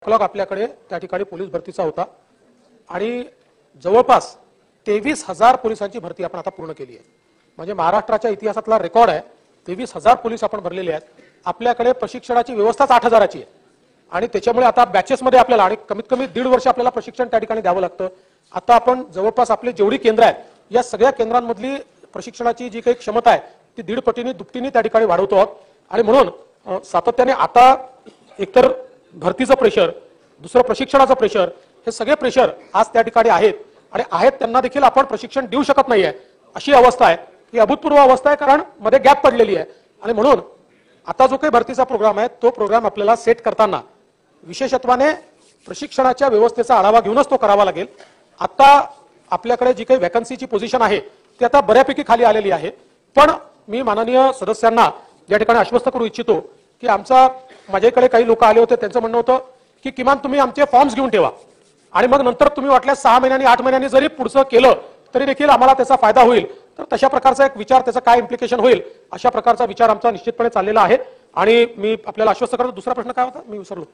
Backlog आपल्याकडे त्या ठिकाणी पोलीस भरतीचा होता आणि जवळपास 23,000 पोलिसांची भरती आपण आता पूर्ण केली आहे। म्हणजे महाराष्ट्राच्या इतिहासातला रेकॉर्ड आहे। 23,000 पोलीस आपण भरलेले आहेत। आपल्याकडे प्रशिक्षणाची व्यवस्थाच 8,000ची आहे आणि त्याच्यामुळे आता बॅचेसमध्ये आपल्याला आणि कमीत कमी 1.5 वर्ष आपल्याला प्रशिक्षण त्या ठिकाणी द्यावं लागतं। आता आपण जवळपास आपले जेवढी केंद्र आहेत या सगळ्या केंद्रांमधली प्रशिक्षणाची जी काही क्षमता आहे ती 1.5 पटीने दुपटीने त्या ठिकाणी वाढवतो आहोत आणि म्हणून सातत्याने आता एकतर भरतीचं प्रेशर, दुसरं प्रशिक्षणाचं प्रेशर, हे सगळे प्रेशर आज त्या ठिकाणी आहेत आणि आहेत त्यांना देखील आपण प्रशिक्षण देऊ शकत नाहीये अशी अवस्था आहे। ही अभूतपूर्व अवस्था आहे कारण मध्ये गॅप पडलेली आहे आणि म्हणून आता जो काही भरतीचा प्रोग्राम आहे तो प्रोग्राम आपल्याला सेट करताना विशेषत्वाने प्रशिक्षणाच्या व्यवस्थेचा आढावा घेऊनच तो करावा लागेल। आता आपल्याकडे जी काही वॅकन्सीची पोझिशन आहे ती आता बऱ्यापैकी खाली आलेली आहे, पण मी माननीय सदस्यांना या ठिकाणी आश्वस्त करू इच्छितो की माझ्याकडे काही लोक आले होते, त्यांचं म्हणणं होतं की किमान तुम्ही आमचे फॉर्म्स घेऊन ठेवा आणि मग नंतर तुम्ही वाटल्यास 6 महिन्यांनी 8 महिन्यांनी जरी पुढचं केलं तरी देखील आम्हाला त्याचा फायदा होईल। तर तशा प्रकारचा एक विचार, त्याचा काय इम्प्लिकेशन होईल अशा प्रकारचा विचार आमचा निश्चितपणे चाललेला आहे आणि मी आपल्याला आश्वस्त करतो। दुसरा प्रश्न काय होता मी विसरलो।